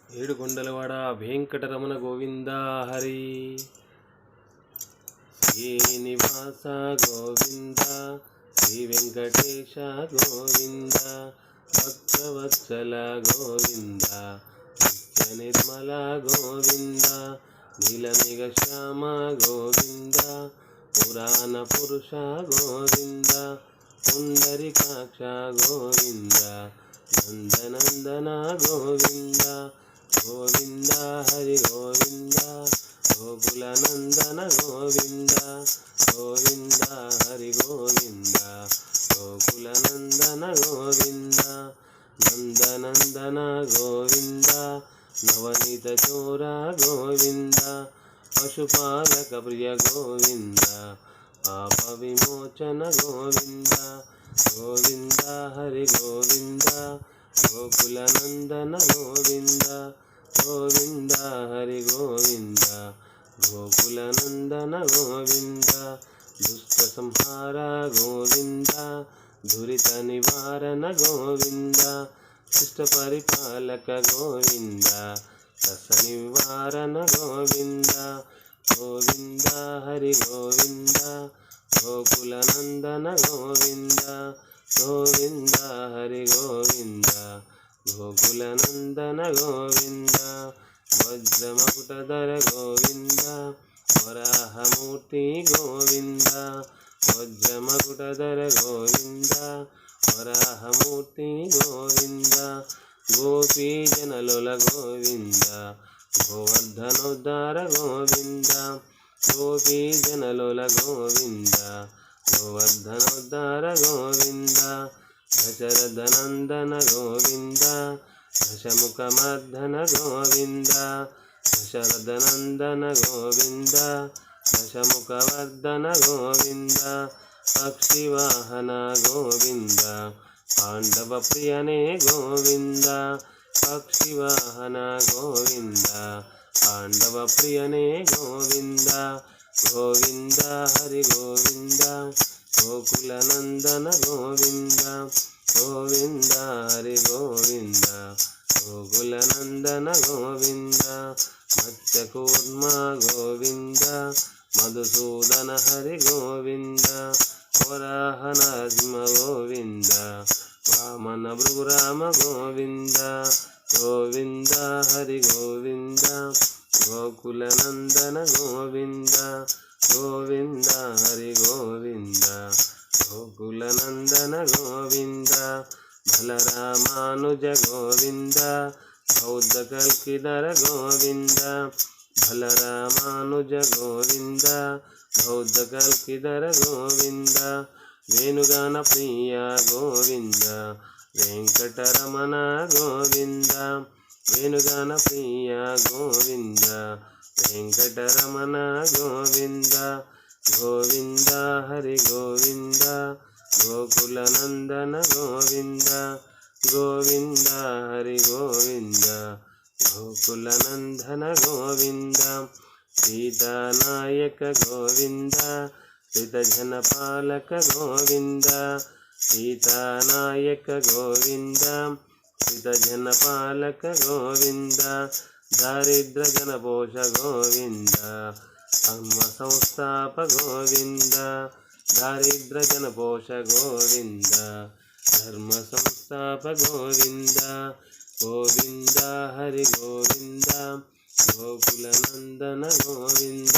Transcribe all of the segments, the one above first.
ఏడుకొండలవాడ వెంకటరమణ గోవింద హరి. శ్రీనివాస గోవింద, శ్రీ వెంకటేశ గోవింద, భక్తవత్సల గోవింద, నిత్య నిర్మల గోవింద, నీలమేఘ శ్యామ గోవింద, పురాణ పురుష గోవింద, పుండరీకాక్ష గోవింద, నందనందన గోవింద, గోవింద హరి గోవింద, గోకుల నందన గోవింద, గోవింద హరి గోవింద, గోకుల నందన గోవింద, నందనందన గోవింద, నవనీత చోర గోవింద, పశుపాలక ప్రియ గోవింద, పాప విమోచన గోవింద, గోవింద హరి గోవింద, గోకుల నందన గోవింద, గోవింద హరి గోవింద, గోకుల నందన గోవింద, దుష్ట సంహార గోవింద, దురిత నివారణ గోవింద, శిష్ట పరిపాలక గోవింద, రస నివారణ గోవింద, గోవింద హరి గోవింద, గోకుల నందన గోవింద, గోవింద హరి గోవింద, గోకుల నందన గోవింద, వజ్రమకుటధర గోవింద, వరాహమూర్తి గోవింద, వజ్రమకుటధర గోవింద, వరాహమూర్తి గోవింద, గోపీజనలుల గోవింద, గోవర్ధనోద్ధార గోవింద, గోపీజనలుల గోవింద, గోవర్ధనోద్ధార గోవింద, దశరథనందన గోవింద, దశముఖమర్ధన గోవింద, దశరథనందన గోవింద, దశముఖవర్ధన గోవింద, పక్షివాహన గోవింద, పాండవ ప్రియనే గోవింద, పక్షివాహన గోవింద, పాండవ ప్రియనే గోవింద, గోవింద హరి గోవింద, గోకుల నందన గోవింద, గోవింద హరి గోవింద, గోకుల నందన గోవింద, మత్స్యకూర్మ గోవింద, మధుసూదన హరి గోవింద, వరాహ నరసింహ గోవింద, వామన భృగురామ గోవింద, గోవింద హరి గోవింద, గోకుల నందన గోవింద, గోవింద హరి గోవింద, గోకుల నందన గోవింద, బలరామానుజ గోవింద, బౌద్ధ కల్కిధర గోవింద, బలరామానుజ గోవింద, బౌద్ధ కల్కిధర గోవింద, వేణుగాన ప్రియ గోవింద, వెంకటరమణ గోవింద, వేణుగాన ప్రియ గోవింద, వెంకటరమణ గోవింద, గోవింద హరి గోవింద, గోకుల నందన గోవింద, గోవింద హరి గోవింద, గోకుల నందన గోవింద, సీతానాయక గోవింద, శ్రితజనపాలక గోవింద, సీతానాయక గోవింద, శ్రితజనపాలక గోవింద, దారిద్ర జనపోష గోవింద, ధర్మ సంస్థాప గోవింద, దారిద్ర జనపోష గోవింద, ధర్మ సంస్థాప గోవింద, గోవింద హరి గోవింద, గోకుల నందన గోవింద,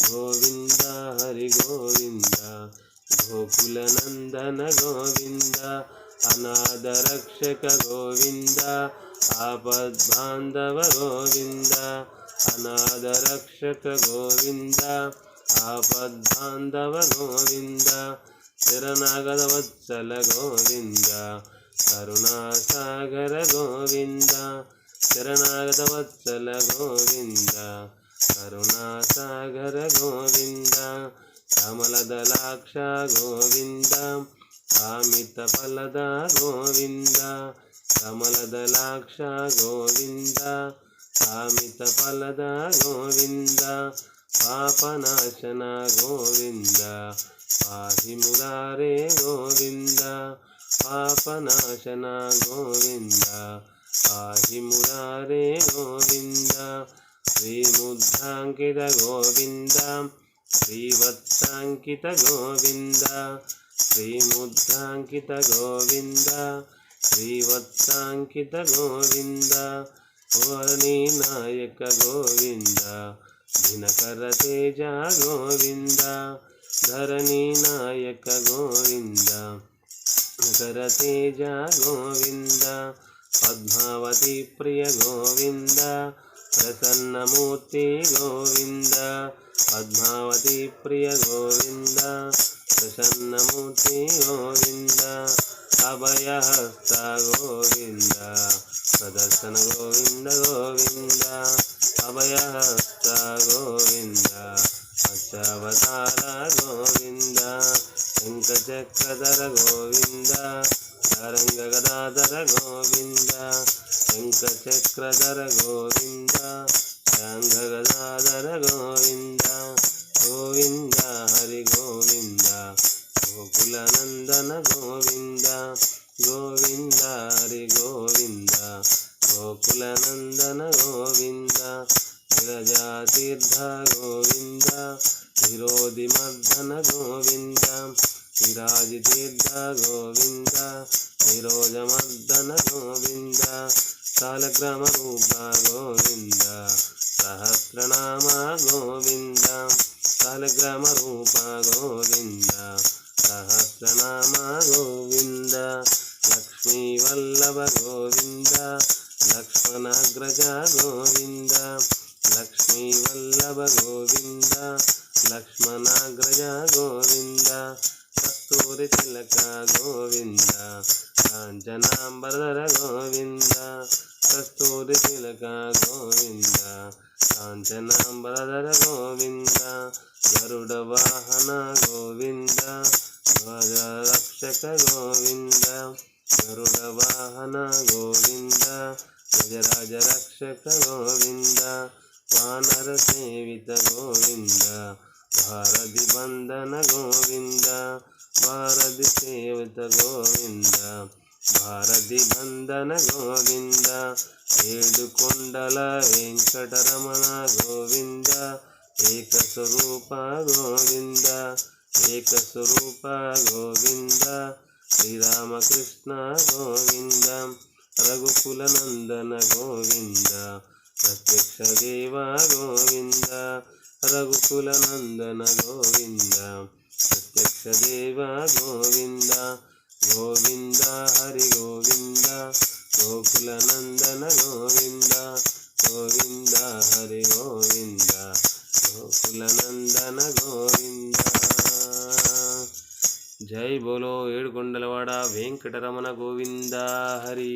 గోవింద హరి గోవింద, గోకుల నందన గోవింద, అనాథ రక్షక గోవింద, ఆపద్బాంధవ గోవింద, అనాథ రక్షక గోవింద, ఆపద్బాంధవ గోవింద, శరణాగత వత్సల గోవింద, కరుణాసాగర గోవింద, శరణాగత వత్సల గోవింద, కరుణాసాగర గోవింద, కమలదలాక్ష గోవింద, కామిత ఫలద గోవింద, కమలదలాక్ష గోవింద, కామిత ఫలద గోవింద, పాపనాశన గోవింద, పాహి మురారే గోవింద, పాపనాశన గోవింద, पाहि मुरारे गोविन्द श्रीमुद्राङ्कित गोविन्द श्रीवत्साङ्कित गोविन्द श्रीमुद्राङ्कित गोविन्द श्रीवत्साङ्कित गोविन्द वाणीनायक गोविन्द दिनकर तेज गोविन्द धरणीनायक गोविन्द दिनकर तेज गोविन्द पद्मावती प्रिय गोविन्द प्रसन्नमूर्ति गोविन्द पद्मावती प्रिय गोविन्द प्रसन्नमूर्ति गोविन्द अभयहस्त गोविन्द प्रदर्शन गोविन्द गोविन्द अभयहस्त गोविन्द अच्चावतार गोविन्द शङ्खचक्रधर गोविन्द तरङ्गगदाधर गोविन्द शङ्खचक्रधर गोविन्द शङ्खगदाधर गोविन्द गोविन्द हरि गोविन्द गोकुलनन्दन गोविन्द गोविन्द हरि गोविन्द गोकुलनन्दन गोविन्द विरजातीर्थ गोविन्द विरोधिमर्दन गोविन्द विराजितीर्थ गोविन्द विरोजमर्दन गोविन्द सालग्रामरूप गोविन्द सहस्रनाम गोविन्द सालग्रामरूप गोविन्द सहस्रनाम गोविन्द लक्ष्मीवल्लभ गोविन्द लक्ष्मणाग्रज गोविन्द लक्ष्मीवल्लभ गोविन्द लक्ष्मणाग्रज गोविन्द कस्तूरितिलक गोविन्द काञ्चनाम्बरधर गोविन्द कस्तूरितिलक गोविन्द काञ्चनाम्बरधर गोविन्द गरुडवाहन गोविन्द ध्वजरक्षक गोविन्द गरुडवाहन गोविन्द गजराजरक्षक गोविन्द वानरसेवित गोविन्द भारतिबन्धन गोविन्द भारतिसेवित गोविन्द भारतिबन्धन गोविन्द ఏడుకొండల వెంకటరమణ గోవింద ఏకస్వరూప గోవింద ఏకస్వరూప గోవింద శ్రీరామకృష్ణ గోవింద రఘుకులనందన గోవింద ప్రత్యక్ష దేవ గోవింద రఘుకులనందన గోవింద ప్రత్యక్ష దేవ గోవింద గోవింద హరి గోవింద गोकुलनंदन गोविंद गोविंद हरि गोविंद गोकुलनंदन गोविंद जय बोलो ఏడుకొండలవాడ వెంకటరమణ గోవింద హరి।